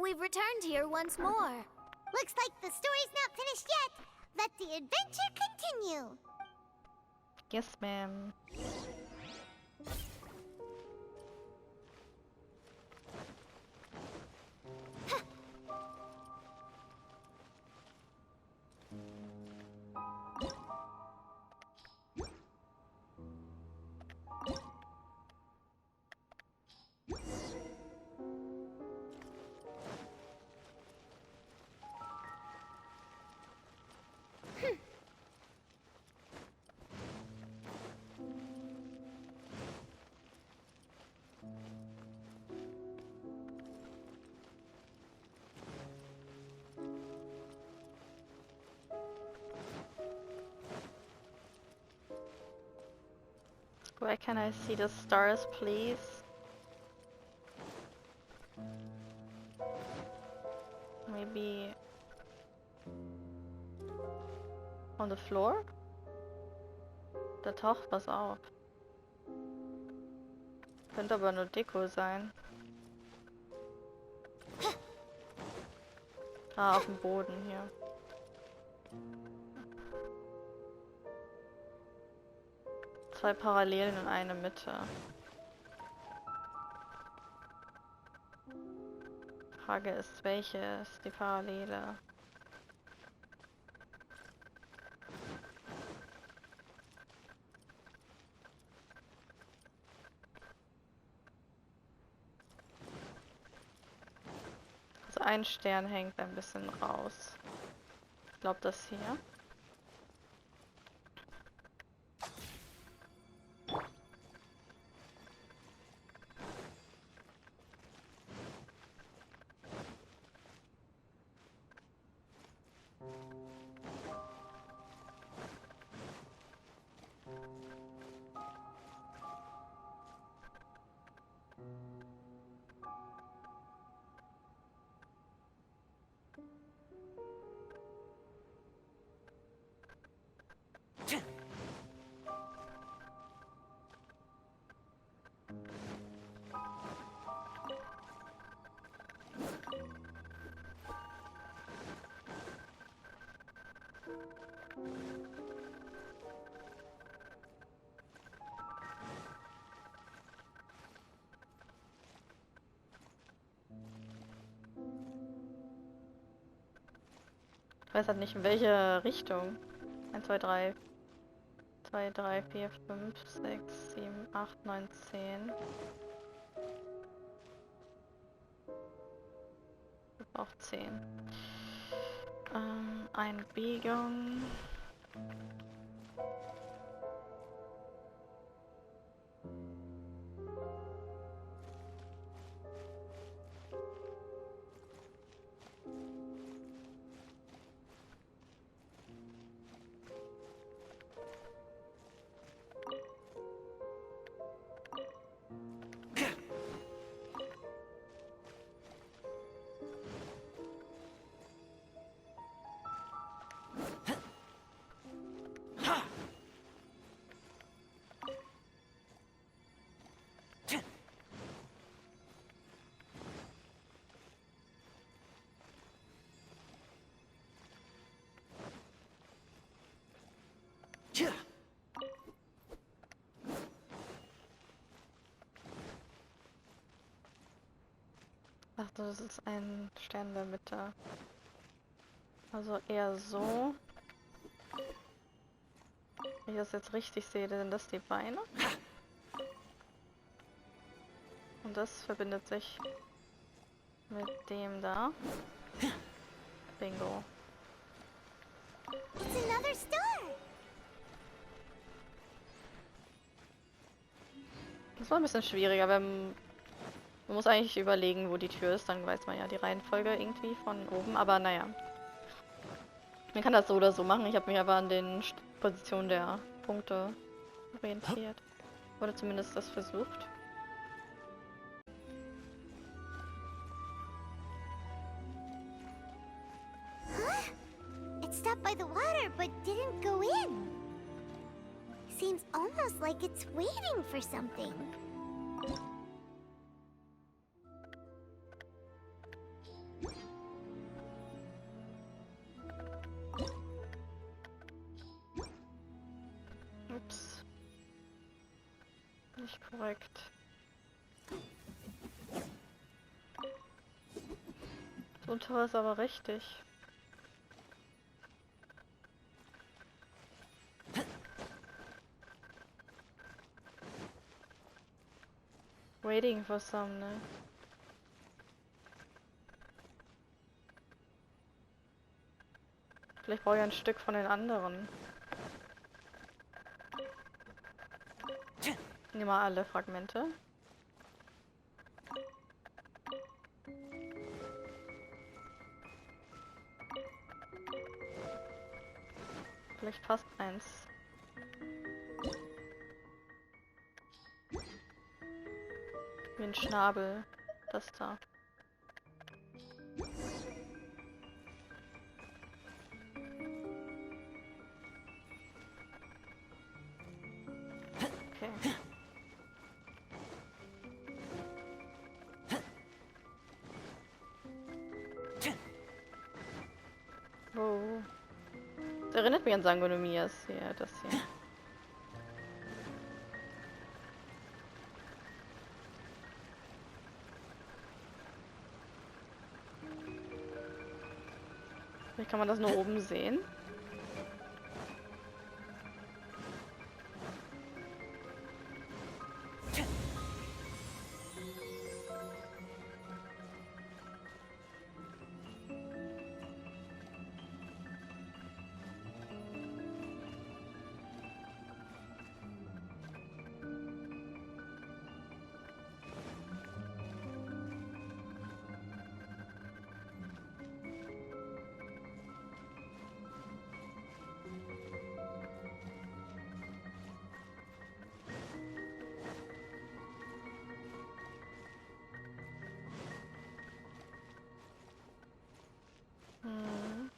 We've returned here once more. Looks like the story's not finished yet. Let the adventure continue. Yes, ma'am. Where can I see the stars, please? Maybe on the floor? Da taucht was auf. Könnte aber nur Deko sein. Ah, auf dem Boden hier. Zwei Parallelen und eine Mitte. Frage ist, welche ist die Parallele? Also ein Stern hängt ein bisschen raus. Ich glaube das hier. Ich weiß halt nicht in welche Richtung. 1, 2, 3. 2, 3, 4, 5, 6, 7, 8, 9, 10. Auch 10. Einbiegung. Ach, das ist ein Stern in der Mitte. Also eher so. Wenn ich das jetzt richtig sehe, sind das die Beine. Und das verbindet sich mit dem da. Bingo. It's another star. Das war ein bisschen schwieriger, wenn man muss eigentlich überlegen, wo die Tür ist, dann weiß man ja die Reihenfolge irgendwie von oben, aber naja. Man kann das so oder so machen, ich habe mich aber an den Positionen der Punkte orientiert. Oder zumindest das versucht. Huh? It stopped by the water but didn't go in. Seems almost like it's waiting for something. Nicht korrekt. Das untere ist aber richtig. Waiting for some, ne? Vielleicht brauche ich ein Stück von den anderen. Nimm mal alle Fragmente. Vielleicht passt eins. Wie ein Schnabel. Das da. Okay. Oh. Das erinnert mich an Sangonomias hier, das hier. Wie kann man das nur oben sehen? Hm.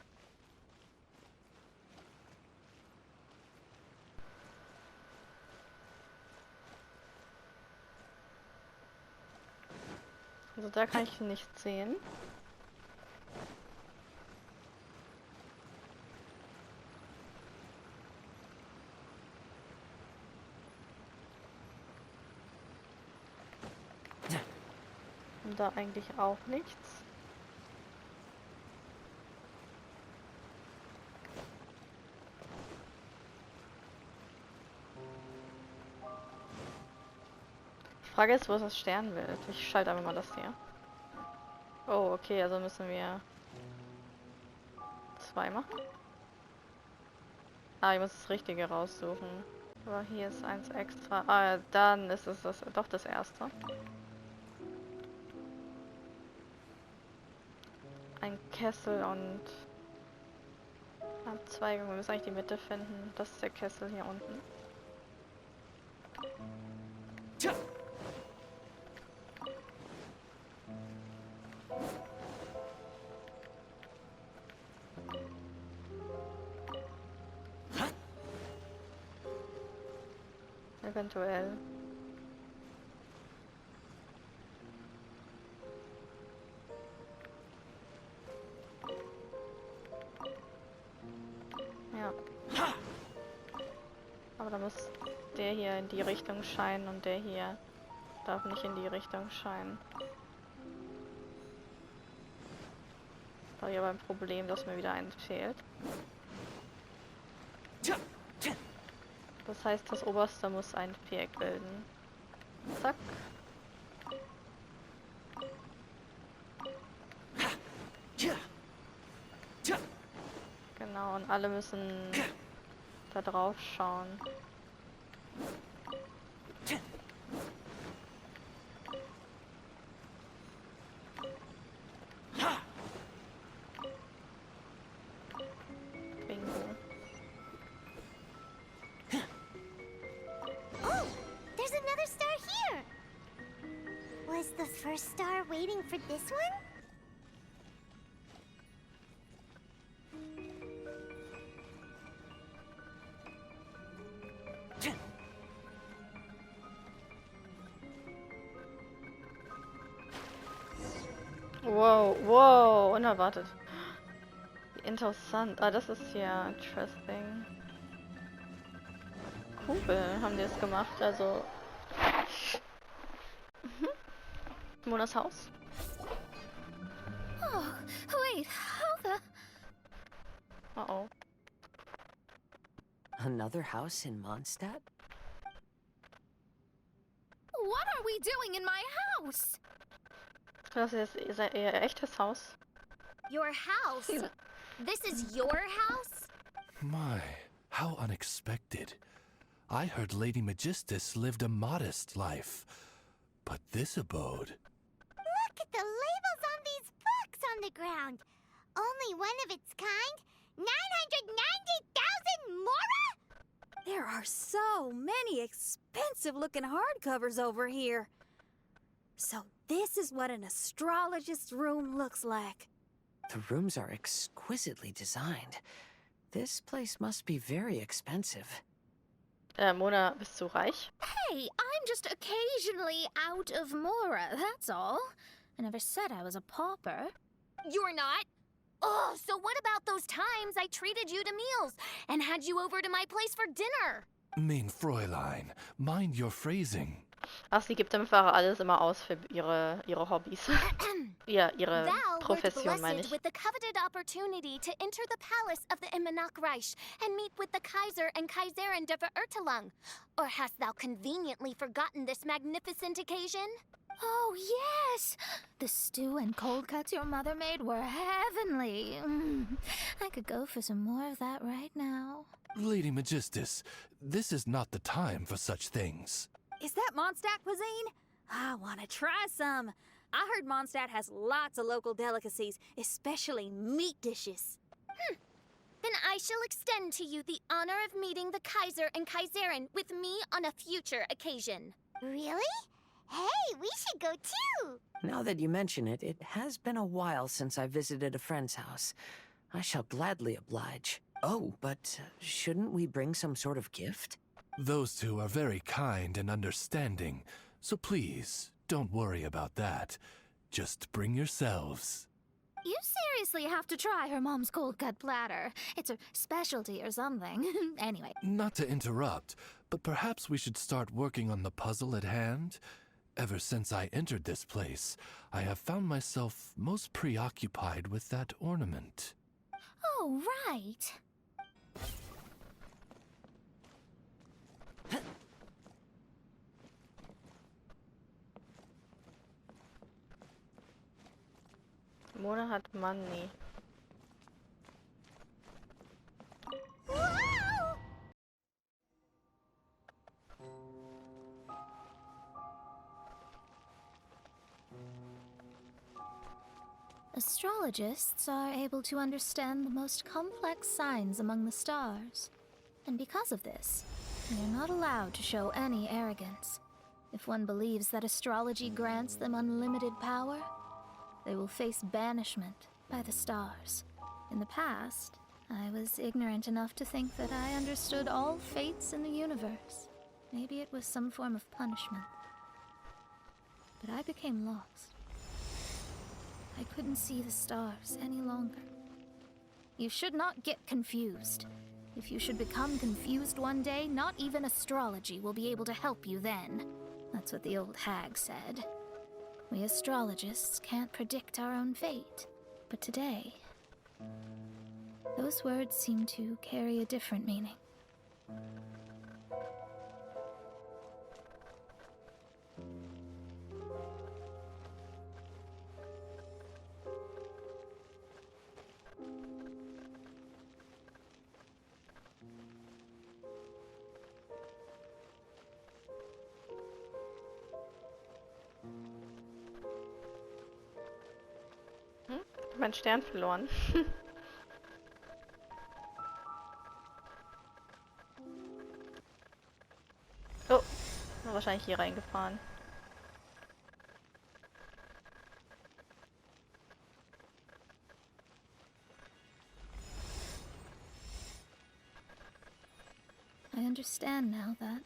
Also da kann ich nichts sehen. Und da eigentlich auch nichts. Die Frage ist, wo ist das Sternbild? Ich schalte einfach mal das hier. Oh, okay, also müssen wir 2 machen. Ah, ich muss das Richtige raussuchen. Aber hier ist eins extra. Ah, ja, dann ist es das, doch das erste. Ein Kessel und Abzweigung. Wir müssen eigentlich die Mitte finden. Das ist der Kessel hier unten. Eventuell. Ja. Aber da muss der hier in die Richtung scheinen und der hier darf nicht in die Richtung scheinen. Da habe ich aber ein Problem, dass mir wieder eins fehlt. Das heißt, das oberste muss ein Viereck bilden. Zack. Genau, und alle müssen da drauf schauen. Bingo. Oh, there's another star here. Was the first star waiting for this one? Wow, wow, unerwartet. Wie interessant. Ah, das ist ja interesting. Cool, haben die es gemacht. Also, Monas Haus. Oh, wait, how the... Oh. Another house in Mondstadt? What are we doing in my house? Das ist ihr echtes Haus. Your house? This is your house? My, how unexpected. I heard Lady Magistus lived a modest life, but this abode... Look at the labels on these books on the ground. Only one of its kind? 990,000 mora? There are so many expensive-looking hardcovers over here. So this is what an astrologist's room looks like. The rooms are exquisitely designed. This place must be very expensive. Mona, bist du reich? Hey, I'm just occasionally out of mora, that's all. I never said I was a pauper. You're not? Oh, so what about those times I treated you to meals and had you over to my place for dinner? Mein Fräulein, mind your phrasing. Ach, sie gibt einfach alles immer aus für ihre Hobbys. Ja, ihre Thou wert Profession, meine blessed ich. with the coveted opportunity to enter the palace of the Immenach Reich and meet with the Kaiser and Kaiserin der Verurteilung. Or hast thou conveniently forgotten this magnificent occasion? Oh, yes! The stew and cold cuts your mother made were heavenly. I could go for some more of that right now. Lady Magistus, this is not the time for such things. Is that Mondstadt cuisine? I want to try some. I heard Mondstadt has lots of local delicacies, especially meat dishes. Then I shall extend to you the honor of meeting the Kaiser and Kaiserin with me on a future occasion. Really? Hey, we should go too! Now that you mention it, it has been a while since I visited a friend's house. I shall gladly oblige. Oh, but shouldn't we bring some sort of gift? Those two are very kind and understanding, so please, don't worry about that. Just bring yourselves. You seriously have to try her mom's cold cut platter. It's a specialty or something. Anyway. Not to interrupt, but perhaps we should start working on the puzzle at hand? Ever since I entered this place, I have found myself most preoccupied with that ornament. Oh, right. Mona hat Money. Whoa! Astrologists are able to understand the most complex signs among the stars. And because of this, they are not allowed to show any arrogance. If one believes that astrology grants them unlimited power, they will face banishment by the stars. In the past, I was ignorant enough to think that I understood all fates in the universe. Maybe it was some form of punishment. But I became lost. I couldn't see the stars any longer. You should not get confused. If you should become confused one day, not even astrology will be able to help you then. That's what the old hag said. We astrologists can't predict our own fate. But today, those words seem to carry a different meaning. Mein Stern verloren. Oh, war wahrscheinlich hier reingefahren. I understand now that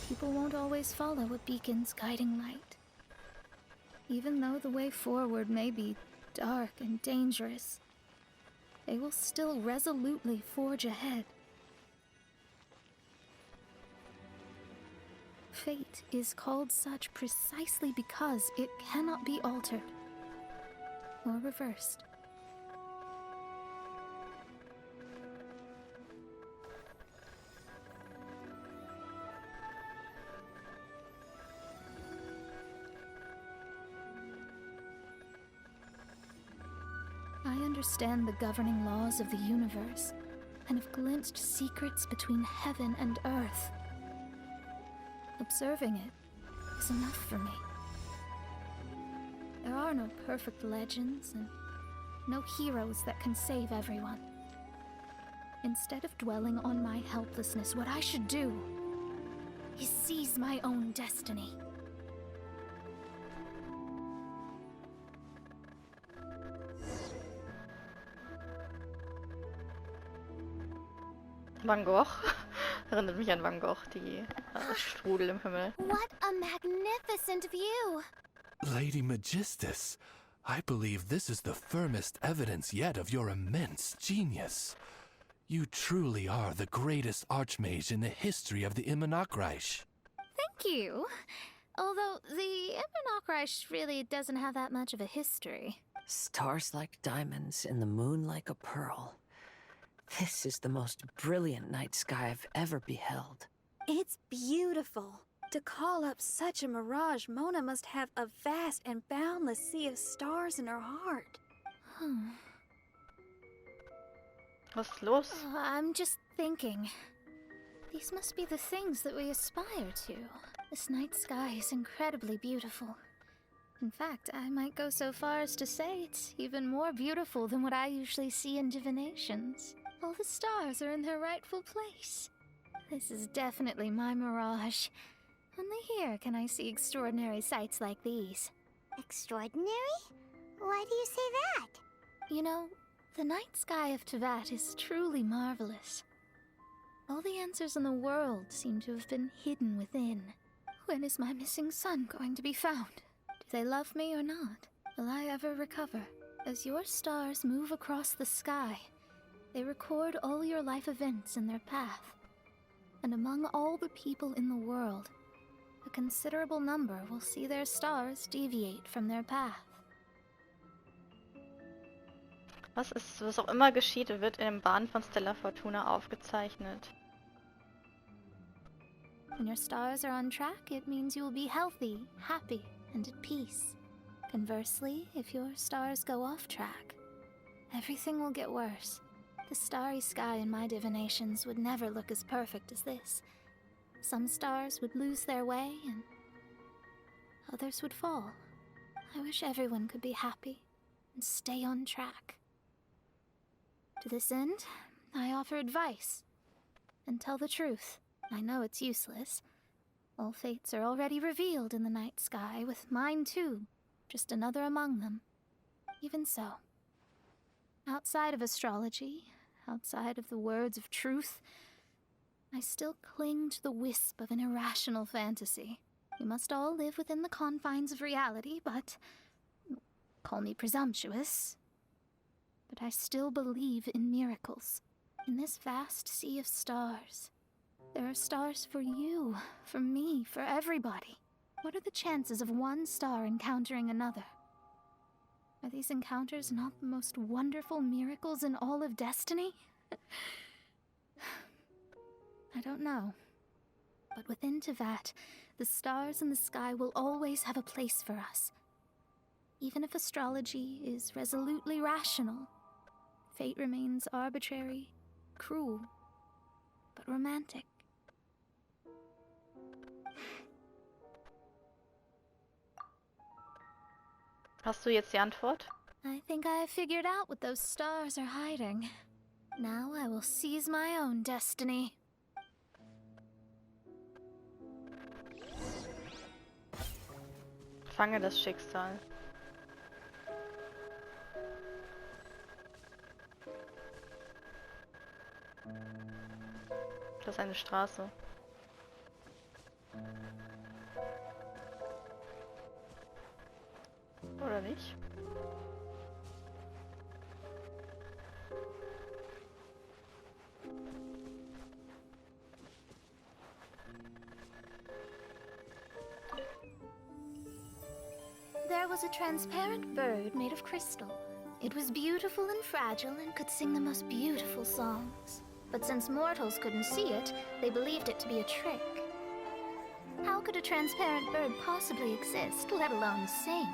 people won't always follow a beacon's guiding light. Even though the way forward may be dark and dangerous, they will still resolutely forge ahead. fate is called such precisely because it cannot be altered or reversed. I understand the governing laws of the universe and have glimpsed secrets between heaven and earth. Observing it is enough for me. There are no perfect legends and no heroes that can save everyone. Instead of dwelling on my helplessness, what I should do is seize my own destiny. Van Gogh. Erinnert mich an Van Gogh, die Strudel im Himmel. What a magnificent view! Lady Magistus, I believe this is the firmest evidence yet of your immense genius. You truly are the greatest archmage in the history of the Immenachreich. Thank you. Although the Immenachreich really doesn't have that much of a history. Stars like diamonds and the moon like a pearl. This is the most brilliant night sky I've ever beheld. It's beautiful. To call up such a mirage, Mona must have a vast and boundless sea of stars in her heart. Was ist los? I'm just thinking. These must be the things that we aspire to. This night sky is incredibly beautiful. In fact, I might go so far as to say it's even more beautiful than what I usually see in divinations. All the stars are in their rightful place. This is definitely my mirage. Only here can I see extraordinary sights like these. Extraordinary? Why do you say that? You know, the night sky of Tevat is truly marvelous. All the answers in the world seem to have been hidden within. When is my missing son going to be found? Do they love me or not? Will I ever recover? As your stars move across the sky, they record all your life events in their path. And among all the people in the world, a considerable number will see their stars deviate from their path. Was auch immer geschieht, wird in den Bahnen von Stella Fortuna aufgezeichnet. When your stars are on track, it means you will be healthy, happy, and at peace. Conversely, if your stars go off track, everything will get worse. The starry sky in my divinations would never look as perfect as this. Some stars would lose their way, and others would fall. I wish everyone could be happy and stay on track. To this end, I offer advice and tell the truth. I know it's useless. All fates are already revealed in the night sky, with mine too, just another among them. Even so, outside of astrology, outside of the words of truth, I still cling to the wisp of an irrational fantasy. We must all live within the confines of reality, but call me presumptuous. But I still believe in miracles. In this vast sea of stars, there are stars for you, for me, for everybody. What are the chances of one star encountering another? Are these encounters not the most wonderful miracles in all of destiny? I don't know. But within Tevat, the stars in the sky will always have a place for us. Even if astrology is resolutely rational, fate remains arbitrary, cruel, but romantic. Hast du jetzt die Antwort? I think I have figured out what those stars are hiding. Now I will seize my own destiny. Fange das Schicksal. Das ist eine Straße. Oder nicht? a transparent bird made of crystal. It was beautiful and fragile and could sing the most beautiful songs. But since mortals couldn't see it, they believed it to be a trick. How could a transparent bird possibly exist, let alone sing?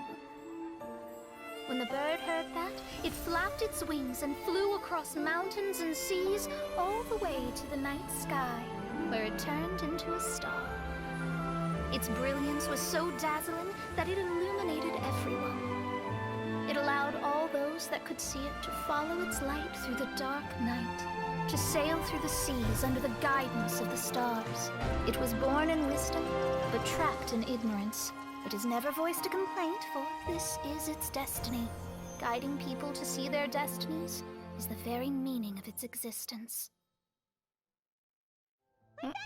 When the bird heard that, it flapped its wings and flew across mountains and seas all the way to the night sky, where it turned into a star. Its brilliance was so dazzling that it illuminated everyone. It allowed all those that could see it to follow its light through the dark night, to sail through the seas under the guidance of the stars. It was born in wisdom, but trapped in ignorance. It has never voiced a complaint, for this is its destiny. Guiding people to see their destinies is the very meaning of its existence.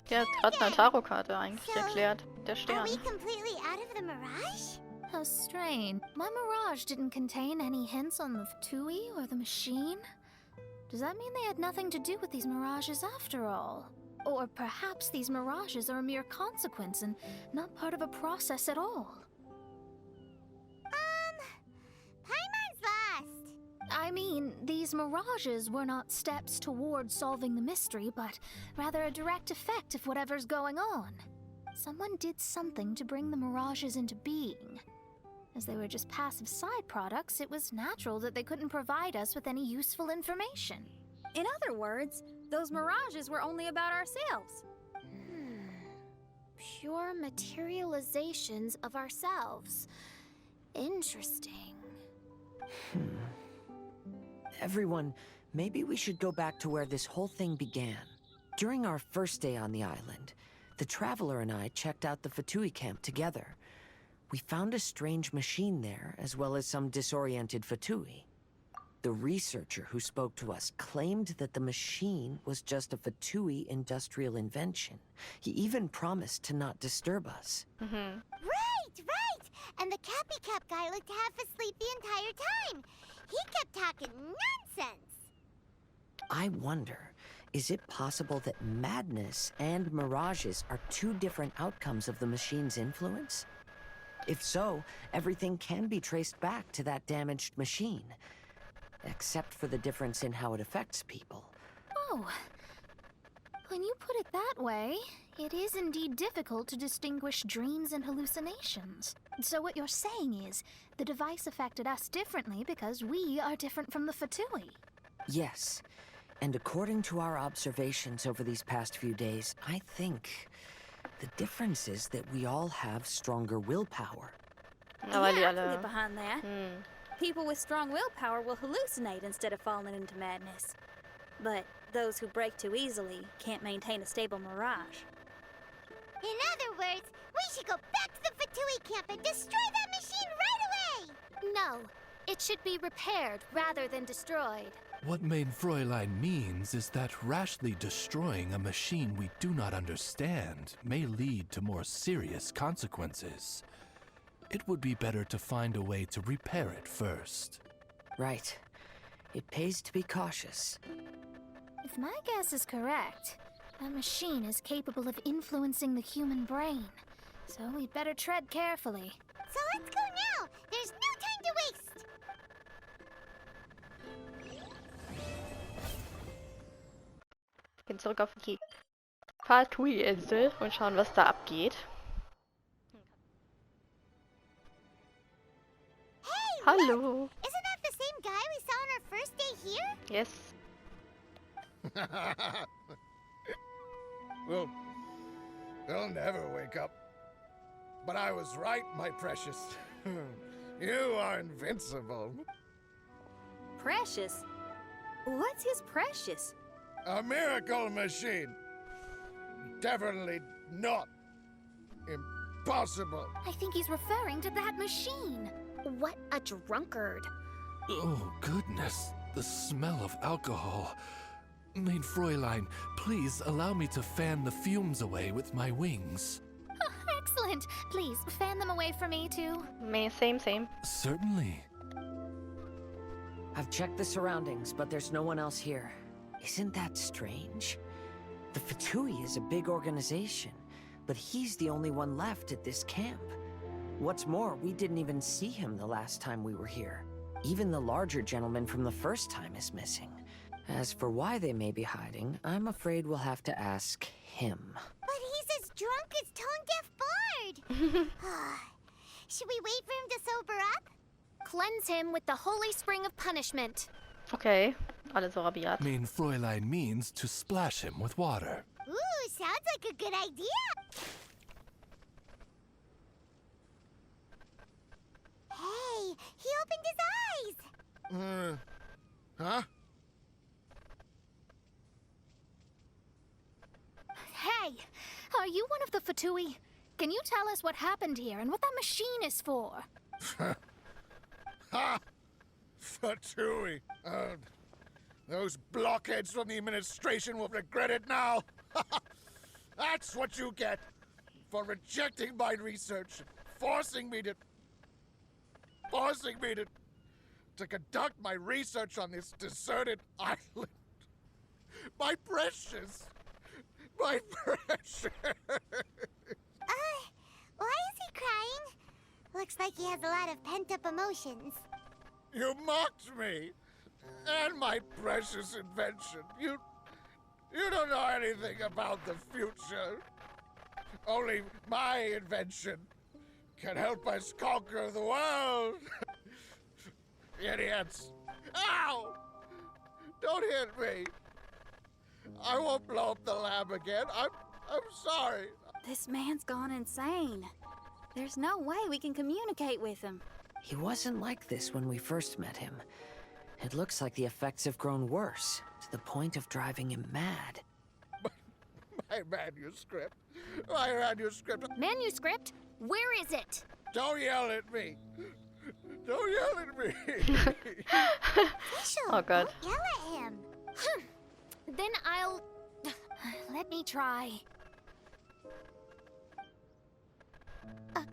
Der hat gerade eine Tarotkarte eigentlich erklärt. Der Are Stern. we completely out of the mirage? How strange. My mirage didn't contain any hints on the Fatui or the machine. Does that mean they had nothing to do with these mirages after all? Or perhaps these mirages are a mere consequence and not part of a process at all? Paimon's lost. I mean, these mirages were not steps toward solving the mystery, but rather a direct effect of whatever's going on. Someone did something to bring the mirages into being. As they were just passive side products, it was natural that they couldn't provide us with any useful information. In other words, those mirages were only about ourselves. Pure materializations of ourselves. Interesting. Everyone, maybe we should go back to where this whole thing began. During our first day on the island, the traveler and I checked out the Fatui camp together. We found a strange machine there, as well as some disoriented Fatui. The researcher who spoke to us claimed that the machine was just a Fatui industrial invention. He even promised to not disturb us. Right! And the Cappy Cap guy looked half asleep the entire time. He kept talking nonsense. I wonder, is it possible that madness and mirages are two different outcomes of the machine's influence? If so, everything can be traced back to that damaged machine. Except for the difference in how it affects people. Oh. When you put it that way, it is indeed difficult to distinguish dreams and hallucinations. So what you're saying is, the device affected us differently because we are different from the Fatui. Yes. And according to our observations over these past few days, I think the difference is that we all have stronger willpower. Ja, weil die I can alle... get behind that. People with strong willpower will hallucinate instead of falling into madness. But those who break too easily can't maintain a stable mirage. In other words, we should go back to the Fatui camp and destroy that machine right away! No, it should be repaired rather than destroyed. What Mein Fräulein means is that rashly destroying a machine we do not understand may lead to more serious consequences. It would be better to find a way to repair it first. Right. It pays to be cautious. If my guess is correct, that machine is capable of influencing the human brain. So we'd better tread carefully. So let's go now! There's no time to waste! Gehen zurück auf die Fatui-Insel und schauen, was da abgeht. Hey, Hallo! isn't that the same guy we saw on our first day here? Yes. We'll never wake up. But I was right, my precious. You are invincible. Precious? What's his precious? A miracle machine. Definitely not impossible. I think he's referring to that machine. What a drunkard. Oh, goodness. The smell of alcohol. Mein Fräulein, please allow me to fan the fumes away with my wings. Excellent. Please, fan them away from me, too. Same. Certainly. I've checked the surroundings, but there's no one else here. Isn't that strange? The Fatui is a big organization, but he's the only one left at this camp. What's more, we didn't even see him the last time we were here. Even the larger gentleman from the first time is missing. As for why they may be hiding, I'm afraid we'll have to ask him. But he's as drunk as tone-deaf Bard. Should we wait for him to sober up? Cleanse him with the holy spring of punishment. Okay, alle so rabiat. Mein Fräulein means to splash him with water. Ooh, sounds like a good idea. Hey, he opened his eyes. Huh? Hey, are you one of the Fatui? Can you tell us what happened here and what that machine is for? Ha! Fatui. Those blockheads from the administration will regret it now. That's what you get for rejecting my research, forcing me to conduct my research on this deserted island. My precious. Why is he crying? Looks like he has a lot of pent-up emotions. You mocked me and my precious invention. You don't know anything about the future. Only my invention can help us conquer the world. Idiots. Ow! Don't hit me. I won't blow up the lab again. I'm sorry. This man's gone insane. There's no way we can communicate with him. He wasn't like this when we first met him. It looks like the effects have grown worse, to the point of driving him mad. My manuscript. My manuscript. Manuscript? Where is it? Don't yell at me. Don't yell at me. Oh god. Don't yell at him. Then I'll... Let me try.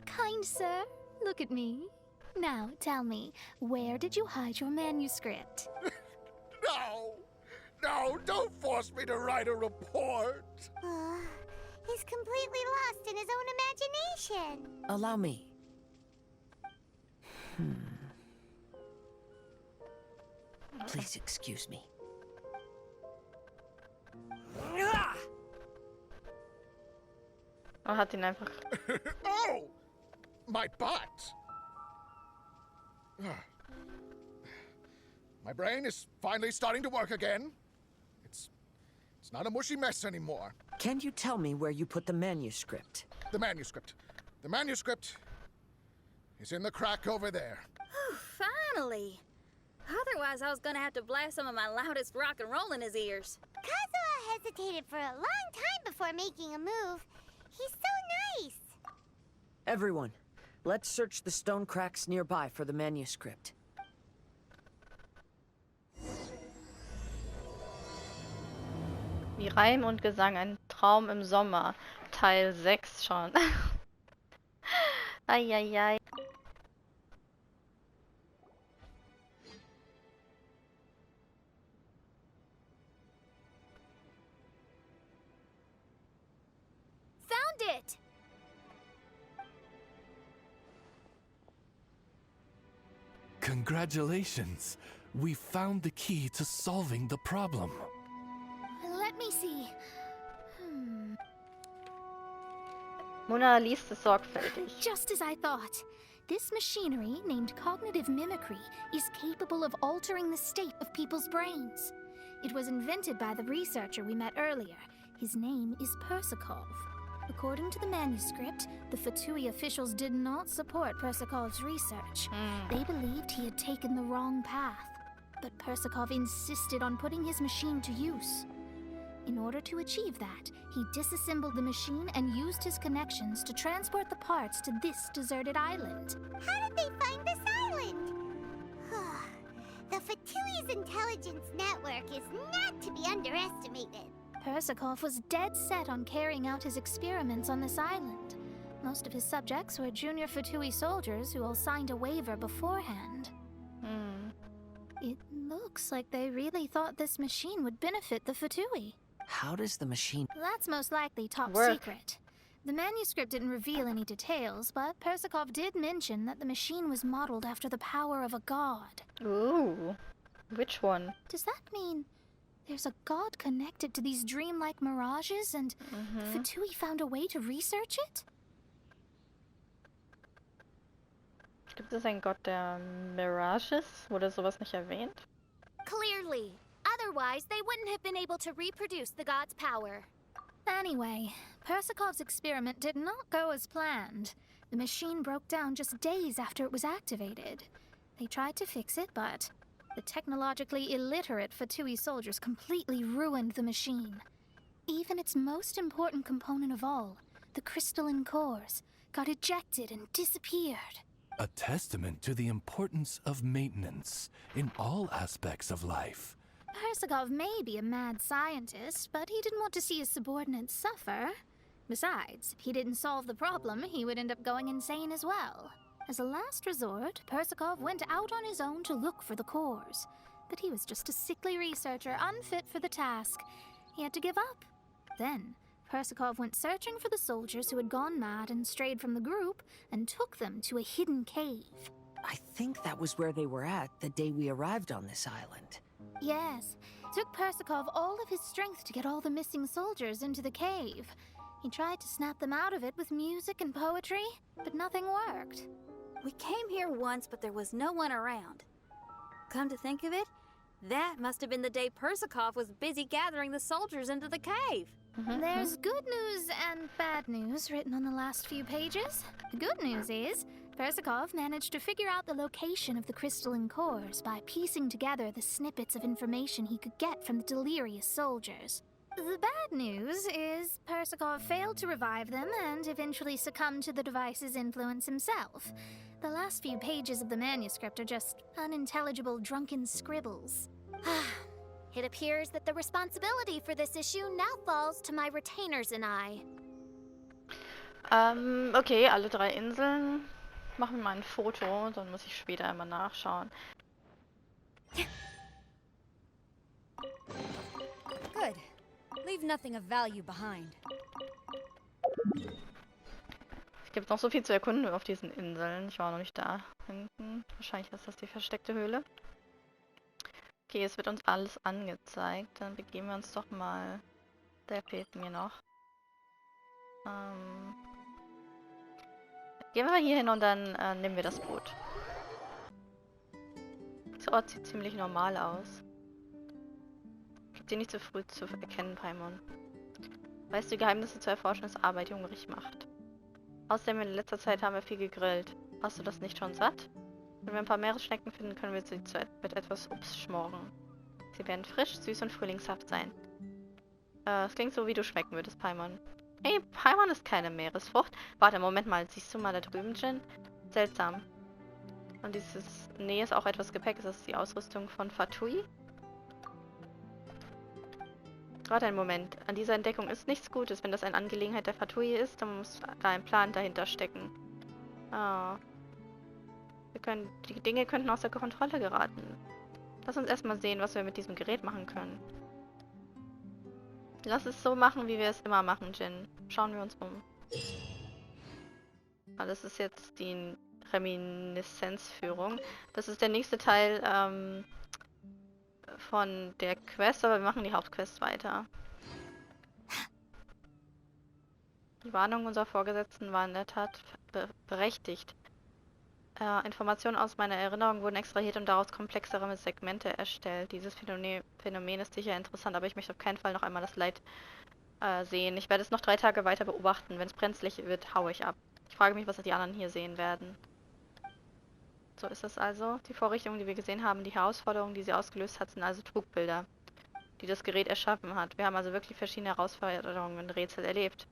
Kind sir, look at me. Now, tell me, where did you hide your manuscript? No, don't force me to write a report. He's completely lost in his own imagination. Allow me. Please excuse me. Er hat ihn einfach... Oh! My butt! My brain is finally starting to work again. It's not a mushy mess anymore. Can you tell me where you put the manuscript? The manuscript is in the crack over there. Finally! Otherwise, I was gonna have to blast some of my loudest rock and roll in his ears. Kazuha hesitated for a long time before making a move. He's so nice. Everyone, let's search the stone cracks nearby for the manuscript. Wie Reim und Gesang, ein Traum im Sommer. Teil 6 schon. Eieiei. Found it! Congratulations! We found the key to solving the problem. Let me see. Mona liest es sorgfältig. Just as I thought. This machinery, named cognitive mimicry, is capable of altering the state of people's brains. It was invented by the researcher we met earlier. His name is Persakov. According to the manuscript, the Fatui officials did not support Persakov's research. They believed he had taken the wrong path. But Persakov insisted on putting his machine to use. In order to achieve that, he disassembled the machine and used his connections to transport the parts to this deserted island. How did they find this island? The Fatui's intelligence network is not to be underestimated. Persakov was dead set on carrying out his experiments on this island. Most of his subjects were junior Fatui soldiers who all signed a waiver beforehand. It looks like they really thought this machine would benefit the Fatui. How does the machine... That's most likely top Work. secret. The manuscript didn't reveal any details, but Persikov did mention that the machine was modeled after the power of a god. Ooh. Which one? Does that mean there's a god connected to these dreamlike mirages and the Fatui found a way to research it? Gibt es einen Gott der Mirages? Wurde sowas nicht erwähnt? Clearly. Otherwise, they wouldn't have been able to reproduce the god's power. Anyway, Persikov's experiment did not go as planned. The machine broke down just days after it was activated. They tried to fix it, but the technologically illiterate Fatui soldiers completely ruined the machine. Even its most important component of all, the crystalline cores, got ejected and disappeared. A testament to the importance of maintenance in all aspects of life. Persikov may be a mad scientist, but he didn't want to see his subordinates suffer. Besides, if he didn't solve the problem, he would end up going insane as well. As a last resort, Persikov went out on his own to look for the cores. But he was just a sickly researcher, unfit for the task. He had to give up. Then, Persikov went searching for the soldiers who had gone mad and strayed from the group, and took them to a hidden cave. I think that was where they were at the day we arrived on this island. Yes, it took Persikov all of his strength to get all the missing soldiers into the cave. He tried to snap them out of it with music and poetry, but nothing worked. We came here once, but there was no one around. Come to think of it, that must have been the day Persikov was busy gathering the soldiers into the cave. There's good news and bad news written on the last few pages. The good news is, Persikov managed to figure out the location of the crystalline cores by piecing together the snippets of information he could get from the delirious soldiers. The bad news is Persikov failed to revive them and eventually succumbed to the device's influence himself. The last few pages of the manuscript are just unintelligible drunken scribbles. It appears that the responsibility for this issue now falls to my retainers and I. Okay, alle 3 Inseln. Machen wir mal ein Foto, dann muss ich später einmal nachschauen. Good. Leave nothing of value behind. Es gibt noch so viel zu erkunden auf diesen Inseln. Ich war noch nicht da hinten. Wahrscheinlich ist das die versteckte Höhle. Okay, es wird uns alles angezeigt. Dann begeben wir uns doch mal. Der fehlt mir noch. Gehen wir mal hier hin und dann nehmen wir das Boot. Das Ort sieht ziemlich normal aus. Gibt sie nicht zu früh zu erkennen, Paimon. Weißt du, Geheimnisse zu erforschen ist Arbeit, die hungrig macht. Außerdem in letzter Zeit haben wir viel gegrillt. Hast du das nicht schon satt? Wenn wir ein paar Meeresschnecken finden, können wir sie mit etwas Obst schmoren. Sie werden frisch, süß und frühlingshaft sein. Es klingt so, wie du schmecken würdest, Paimon. Hey, Paimon ist keine Meeresfrucht. Warte, Moment mal, siehst du mal da drüben, Jin? Seltsam. Und dieses... Nee, ist auch etwas Gepäck. Ist das die Ausrüstung von Fatui? Warte einen Moment. An dieser Entdeckung ist nichts Gutes. Wenn das eine Angelegenheit der Fatui ist, dann muss da ein Plan dahinter stecken. Ah. Die Dinge könnten außer Kontrolle geraten. Lass uns erstmal sehen, was wir mit diesem Gerät machen können. Lass es so machen, wie wir es immer machen, Jin. Schauen wir uns um. Das ist jetzt die Reminiszenzführung. Das ist der nächste Teil von der Quest, aber wir machen die Hauptquest weiter. Die Warnungen unserer Vorgesetzten waren in der Tat berechtigt. Informationen aus meiner Erinnerung wurden extrahiert und daraus komplexere Segmente erstellt. Dieses Phänomen ist sicher interessant, aber ich möchte auf keinen Fall noch einmal das Leid sehen. Ich werde es noch 3 Tage weiter beobachten. Wenn es brenzlig wird, haue ich ab. Ich frage mich, was die anderen hier sehen werden. So ist es also. Die Vorrichtungen, die wir gesehen haben, die Herausforderungen, die sie ausgelöst hat, sind also Trugbilder, die das Gerät erschaffen hat. Wir haben also wirklich verschiedene Herausforderungen und Rätsel erlebt.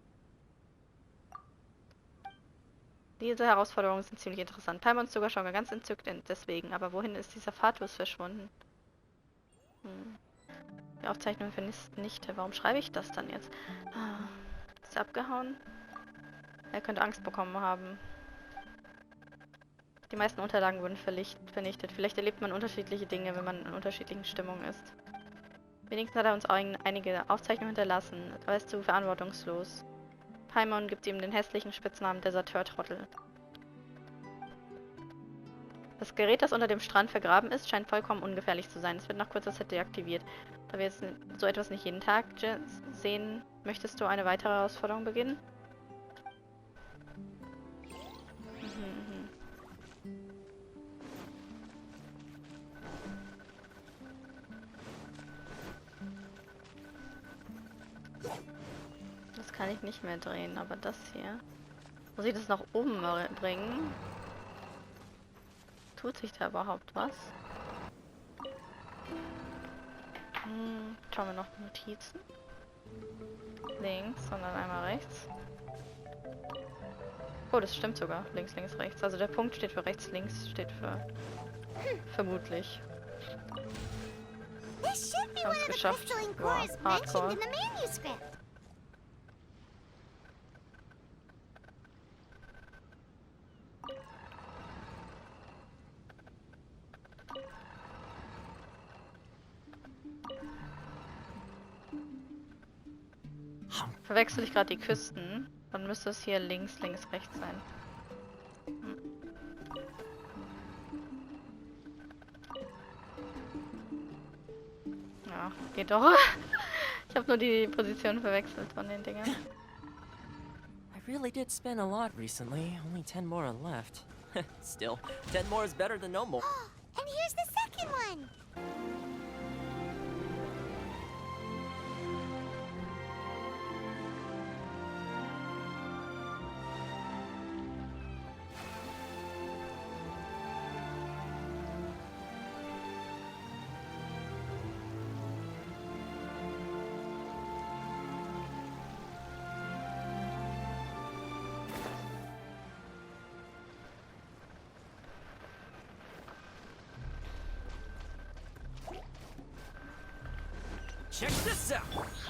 Diese Herausforderungen sind ziemlich interessant. Paimon ist sogar schon ganz entzückt deswegen. Aber wohin ist dieser Fatus verschwunden? Die Aufzeichnung vermisst nicht. Warum schreibe ich das dann jetzt? Ist er abgehauen? Er könnte Angst bekommen haben. Die meisten Unterlagen wurden vernichtet. Vielleicht erlebt man unterschiedliche Dinge, wenn man in unterschiedlichen Stimmungen ist. Wenigstens hat er uns einige Aufzeichnungen hinterlassen. Weißt du, verantwortungslos. Paimon gibt ihm den hässlichen Spitznamen Deserteur-Trottel. Das Gerät, das unter dem Strand vergraben ist, scheint vollkommen ungefährlich zu sein. Es wird nach kurzer Zeit deaktiviert. Da wir jetzt so etwas nicht jeden Tag sehen, möchtest du eine weitere Herausforderung beginnen? Das kann ich nicht mehr drehen, aber das hier. Muss ich das nach oben bringen? Tut sich da überhaupt was? Schauen wir noch Notizen. Links und dann einmal rechts. Oh, das stimmt sogar. Links, links, rechts. Also der Punkt steht für rechts, links steht für... Vermutlich. This should be one Haben's of the geschafft. crystalline Boah, cores hardcore. mentioned in the manuscript. Verwechsel ich gerade die Küsten, dann müsste es hier links, links, rechts sein. Ja, geht doch. Ich habe nur die Position verwechselt von den Dingern. I really did spend a lot recently. Only 10 more are left. Still, 10 more is better than no more. And here's the second one. Check this out!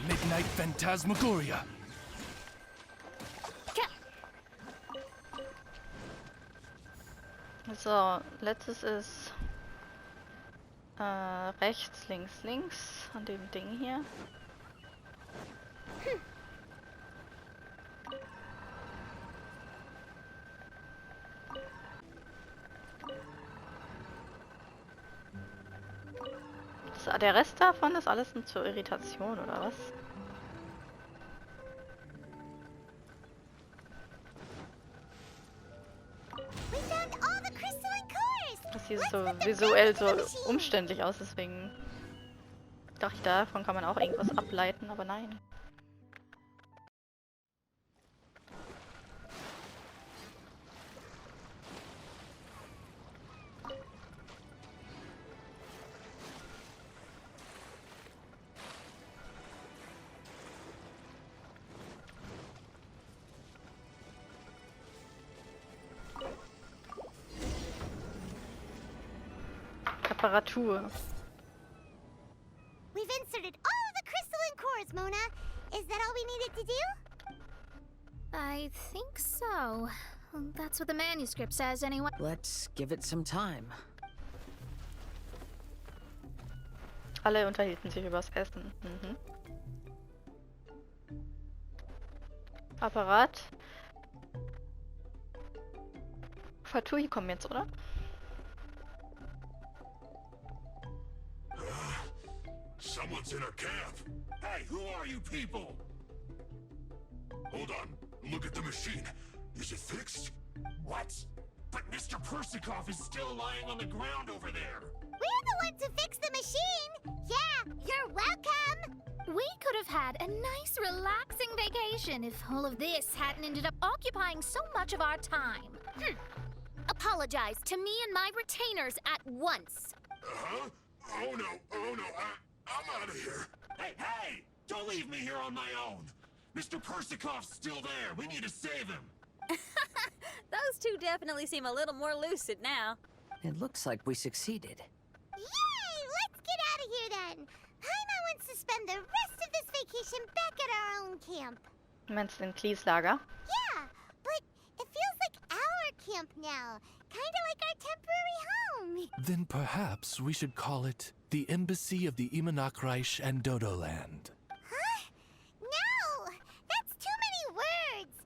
Midnight Phantasmagoria. So, letztes ist rechts, links, links an dem Ding hier. Der Rest davon ist alles nur zur Irritation, oder was? We found all the crystalline cores. Das sieht so visuell so umständlich aus, deswegen dachte ich, davon kann man auch irgendwas ableiten, aber nein. Reparatur. We've inserted all the crystalline cores, Mona. Is that all we needed to do? I think so. That's what the manuscript says, anyway. Let's give it some time. Alle unterhielten sich übers Essen. Apparat. Fatui kommen jetzt, oder? Someone's in our camp. Hey, who are you people? Hold on. Look at the machine. Is it fixed? What? But Mr. Persikov is still lying on the ground over there. We're the ones who fixed the machine. Yeah, you're welcome. We could have had a nice, relaxing vacation if all of this hadn't ended up occupying so much of our time. Apologize to me and my retainers at once. Uh-huh? Oh no, I'm out of here. Hey, hey! Don't leave me here on my own. Mr. Persikov's still there. We need to save him. Those two definitely seem a little more lucid now. It looks like we succeeded. Yay! Let's get out of here then. Paima wants to spend the rest of this vacation back at our own camp. Meinst du den Klieslager? Yeah, but it feels like our camp now. Kinda like our temporary home. Then perhaps we should call it the Embassy of the Imanakreich and Dodoland. Huh? No! That's too many words.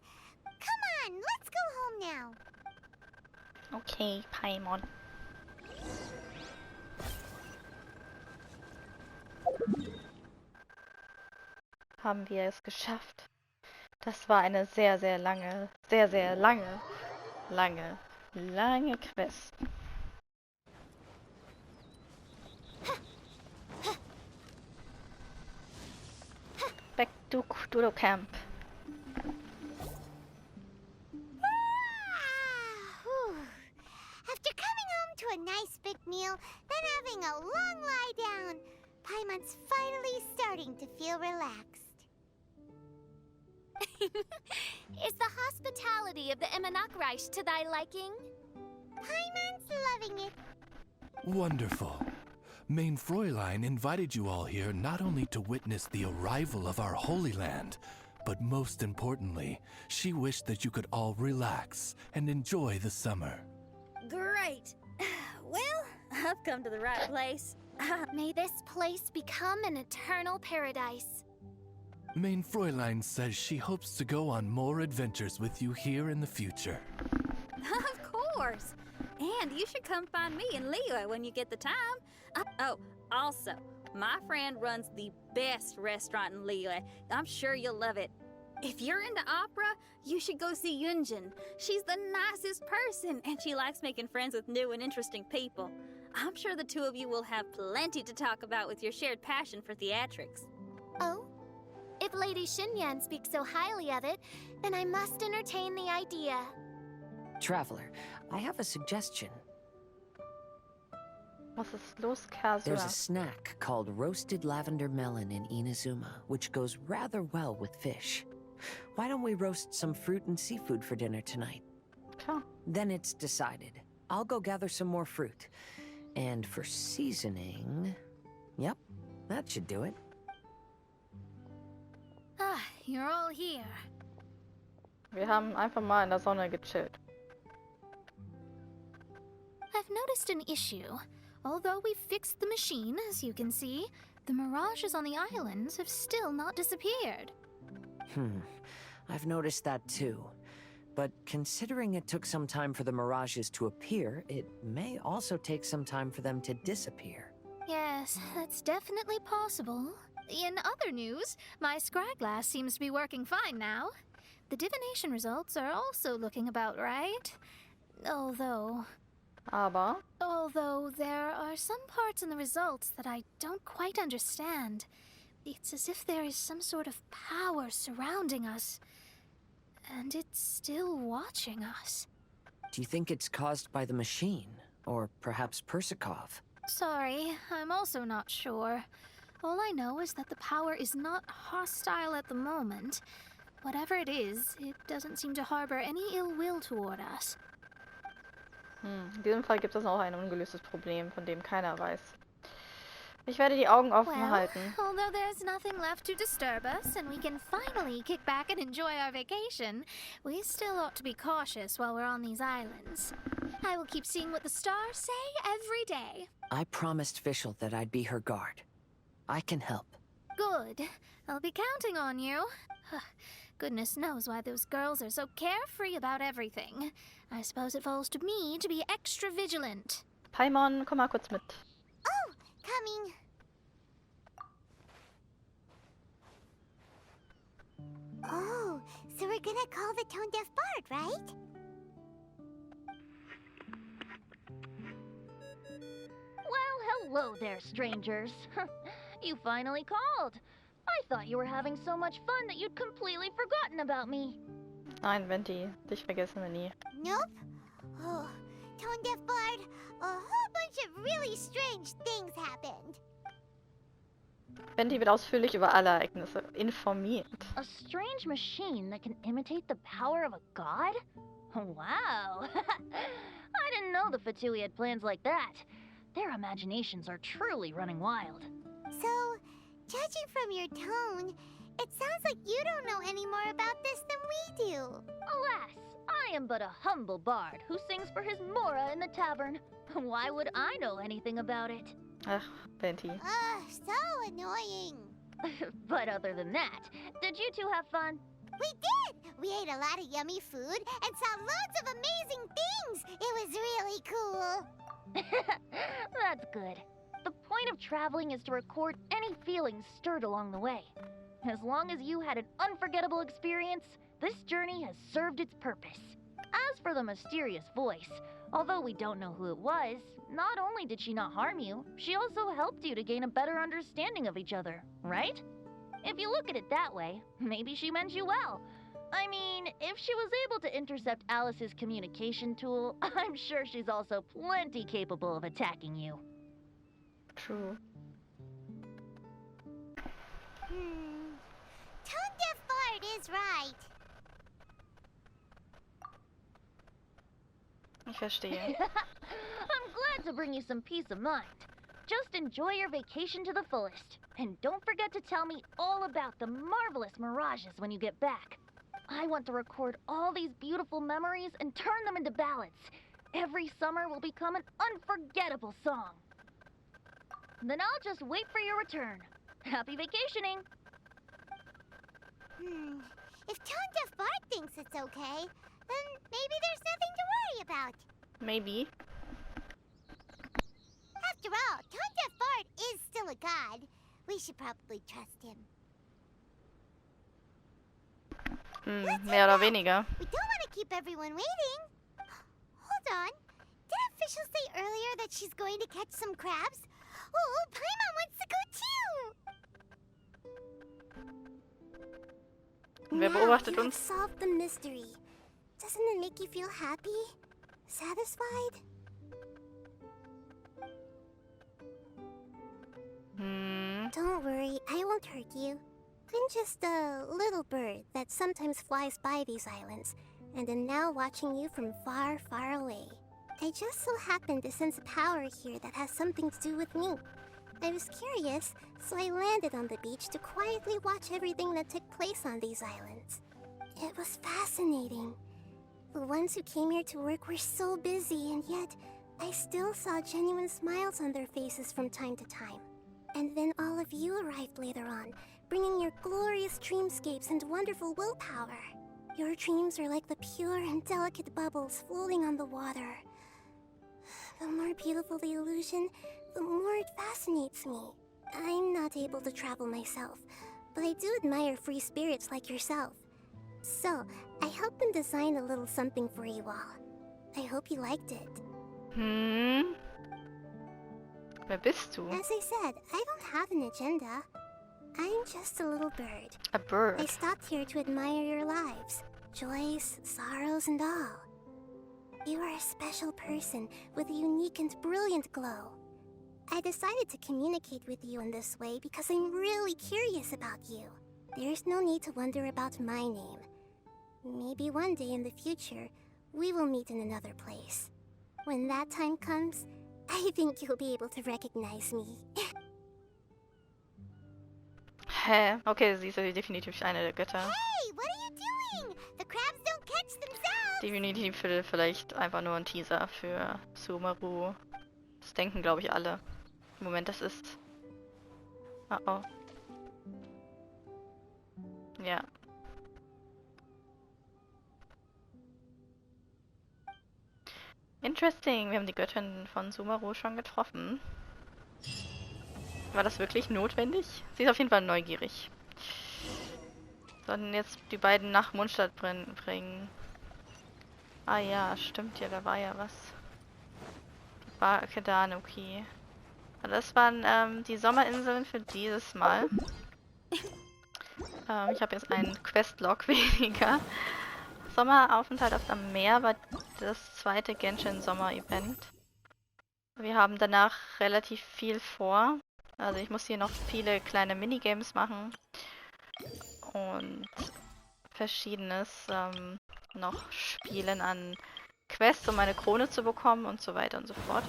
Okay, Paimon. Haben wir es geschafft. Das war eine sehr, sehr lange, lange Quest. Back to Kudodo Camp. After coming home to a nice big meal, then having a long lie down, Paimon's finally starting to feel relaxed. Is the hospitality of the Immonok to thy liking? Paimon's loving it. Wonderful. Mein Fräulein invited you all here not only to witness the arrival of our Holy Land, but most importantly, she wished that you could all relax and enjoy the summer. Great. Well, I've come to the right place. May this place become an eternal paradise. Mein Fräulein says she hopes to go on more adventures with you here in the future. Of course. And you should come find me and Leo when you get the time. Oh, also, my friend runs the best restaurant in Liyue. I'm sure you'll love it. If you're into opera, you should go see Yunjin. She's the nicest person, and she likes making friends with new and interesting people. I'm sure the two of you will have plenty to talk about with your shared passion for theatrics. Oh? If Lady Xinyan speaks so highly of it, then I must entertain the idea. Traveler, I have a suggestion. Was ist los, Kasua? There's a snack called roasted lavender melon in Inazuma, which goes rather well with fish. Why don't we roast some fruit and seafood for dinner tonight? Klar. Then it's decided. I'll go gather some more fruit. And for seasoning... Yep, that should do it. Ah, you're all here. Wir haben einfach mal in der Sonne gechillt. I've noticed an issue. Although we've fixed the machine, as you can see, the mirages on the islands have still not disappeared. I've noticed that too. But considering it took some time for the mirages to appear, it may also take some time for them to disappear. Yes, that's definitely possible. In other news, my scryglass seems to be working fine now. The divination results are also looking about right. Although there are some parts in the results that I don't quite understand. It's as if there is some sort of power surrounding us. And it's still watching us. Do you think it's caused by the machine? Or perhaps Persikov? Sorry, I'm also not sure. All I know is that the power is not hostile at the moment. Whatever it is, it doesn't seem to harbor any ill will toward us. In diesem Fall gibt es noch ein ungelöstes Problem, von dem keiner weiß. Ich werde die Augen offen halten. Although there's nothing left to disturb us and we can finally kick back and enjoy our vacation, we still ought to be cautious while we're on these islands. I will keep seeing what the stars say every day. I promised Fischl that I'd be her guard. I can help. Good. I'll be counting on you. Goodness knows why those girls are so carefree about everything. I suppose it falls to me to be extra vigilant. Paimon, komm mal kurz mit. Oh, coming. Oh, so we're gonna call the tone-deaf bard, right? Well, hello there, strangers. You finally called. I thought you were having so much fun that you'd completely forgotten about me. Nein, Venti, dich vergessen wir nie. Nope. Oh, tone-deaf bard, a whole bunch of really strange things happened. Venti wird ausführlich über alle Ereignisse informiert. A strange machine that can imitate the power of a god? Wow. I didn't know the Fatui had plans like that. Their imaginations are truly running wild. So, judging from your tone, it sounds like you don't know any more about this than we do. Alas, I am but a humble bard who sings for his Mora in the tavern. Why would I know anything about it? Ach, Venti. So annoying. But other than that, did you two have fun? We did! We ate a lot of yummy food and saw loads of amazing things! It was really cool! That's good. The point of traveling is to record any feelings stirred along the way. As long as you had an unforgettable experience, this journey has served its purpose. As for the mysterious voice, although we don't know who it was, not only did she not harm you, she also helped you to gain a better understanding of each other, right? If you look at it that way, maybe she meant you well. I mean, if she was able to intercept Alice's communication tool, I'm sure she's also plenty capable of attacking you. True. Tone-deaf Bard is right. Ich verstehe. I'm glad to bring you some peace of mind. Just enjoy your vacation to the fullest. And don't forget to tell me all about the marvelous mirages when you get back. I want to record all these beautiful memories and turn them into ballads. Every summer will become an unforgettable song. Then I'll just wait for your return. Happy vacationing! If Tone-deaf Bard thinks it's okay, then maybe there's nothing to worry about. Maybe. After all, Tone-deaf Bard is still a god. We should probably trust him. Mehr oder weniger. We don't want to keep everyone waiting. Hold on. Did officials say earlier that she's going to catch some crabs? Oh, Paimon wants to go too! Wer beobachtet Now uns? you've solved the mystery. Doesn't it make you feel happy? Satisfied? Don't worry, I won't hurt you. I'm just a little bird that sometimes flies by these islands, and am now watching you from far, far away. I just so happened to sense a power here that has something to do with me. I was curious, so I landed on the beach to quietly watch everything that took place on these islands. It was fascinating. The ones who came here to work were so busy, and yet I still saw genuine smiles on their faces from time to time. And then all of you arrived later on, bringing your glorious dreamscapes and wonderful willpower. Your dreams are like the pure and delicate bubbles floating on the water. The more beautiful the illusion, the more it fascinates me. I'm not able to travel myself, but I do admire free spirits like yourself. So, I helped them design a little something for you all. I hope you liked it. Wer bist du? As I said, I don't have an agenda. I'm just a little bird. A bird. I stopped here to admire your lives, joys, sorrows, and all. You are a special person with a unique and brilliant glow. I decided to communicate with you in this way because I'm really curious about you. There's no need to wonder about my name. Maybe one day in the future, we will meet in another place. When that time comes, I think you'll be able to recognize me. Hä? Okay, sie ist definitiv eine der Götter. Hey, what are you doing? The crabs don't catch themselves. Definitiv vielleicht einfach nur ein Teaser für Sumeru. Das denken, glaube ich, alle. Moment, das ist... Oh oh. Ja. Interesting, wir haben die Göttin von Sumeru schon getroffen. War das wirklich notwendig? Sie ist auf jeden Fall neugierig. Sollten jetzt die beiden nach Mondstadt bringen. Ah ja, stimmt ja, da war ja was. Die Barkedan, okay. Das waren die Sommerinseln für dieses Mal. Ich habe jetzt einen Questlog weniger. Sommeraufenthalt auf dem Meer war das zweite GENSHIN Sommerevent. Wir haben danach relativ viel vor. Also ich muss hier noch viele kleine Minigames machen. Und Verschiedenes noch spielen an Quests, um meine Krone zu bekommen und so weiter und so fort.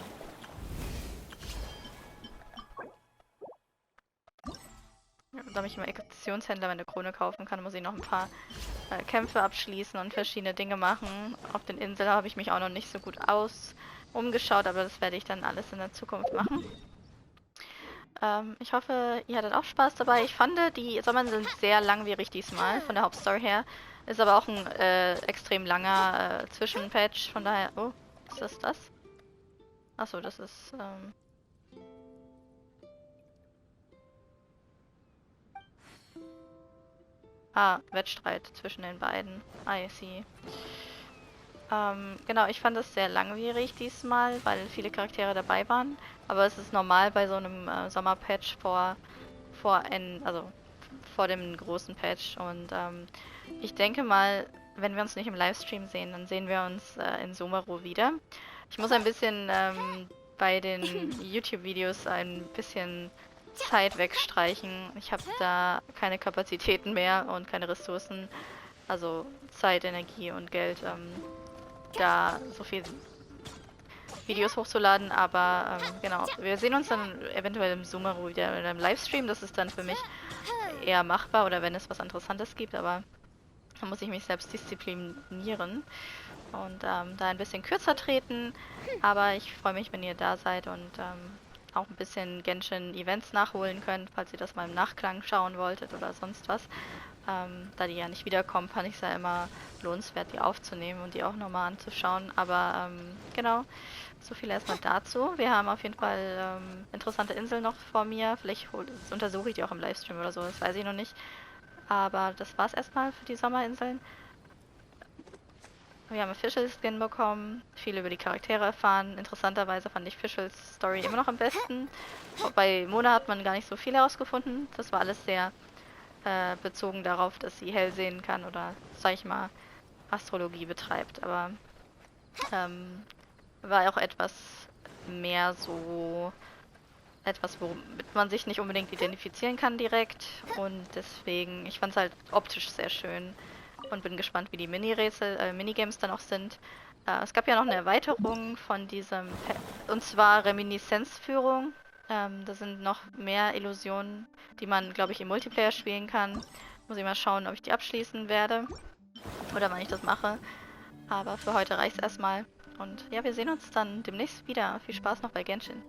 Damit ich im Exekutionshändler meine Krone kaufen kann, muss ich noch ein paar Kämpfe abschließen und verschiedene Dinge machen. Auf den Inseln habe ich mich auch noch nicht so gut umgeschaut, aber das werde ich dann alles in der Zukunft machen. Ich hoffe, ihr hattet auch Spaß dabei. Ich fand, die Sommer sind sehr langwierig diesmal, von der Hauptstory her. Ist aber auch ein extrem langer Zwischenpatch, von daher... Oh, ist das das? Achso, das ist... Wettstreit zwischen den beiden. I see. Genau, ich fand es sehr langwierig diesmal, weil viele Charaktere dabei waren. Aber es ist normal bei so einem Sommerpatch vor dem großen Patch. Und ich denke mal, wenn wir uns nicht im Livestream sehen, dann sehen wir uns in Sommer wieder. Ich muss ein bisschen bei den YouTube-Videos ein bisschen Zeit wegstreichen. Ich habe da keine Kapazitäten mehr und keine Ressourcen. Also Zeit, Energie und Geld, da so viel Videos hochzuladen. Aber genau, wir sehen uns dann eventuell im Sommer wieder in einem Livestream. Das ist dann für mich eher machbar oder wenn es was Interessantes gibt. Aber da muss ich mich selbst disziplinieren und da ein bisschen kürzer treten. Aber ich freue mich, wenn ihr da seid und auch ein bisschen Genshin-Events nachholen könnt, falls ihr das mal im Nachklang schauen wolltet oder sonst was. Da die ja nicht wiederkommen, fand ich es ja immer lohnenswert, die aufzunehmen und die auch nochmal anzuschauen. Aber genau, so viel erstmal dazu. Wir haben auf jeden Fall interessante Inseln noch vor mir. Vielleicht untersuche ich die auch im Livestream oder so, das weiß ich noch nicht. Aber das war's erstmal für die Sommerinseln. Wir haben Official Skin bekommen, viel über die Charaktere erfahren. Interessanterweise fand ich Officials Story immer noch am besten. Bei Mona hat man gar nicht so viel herausgefunden. Das war alles sehr bezogen darauf, dass sie hell sehen kann oder, sag ich mal, Astrologie betreibt. Aber war auch etwas mehr so etwas, womit man sich nicht unbedingt identifizieren kann direkt. Und deswegen, ich fand es halt optisch sehr schön. Und bin gespannt, wie die Minigames dann auch sind. Es gab ja noch eine Erweiterung von diesem, und zwar Reminiszenzführung. Da sind noch mehr Illusionen, die man, glaube ich, im Multiplayer spielen kann. Muss ich mal schauen, ob ich die abschließen werde. Oder wann ich das mache. Aber für heute reicht es erstmal. Und ja, wir sehen uns dann demnächst wieder. Viel Spaß noch bei Genshin.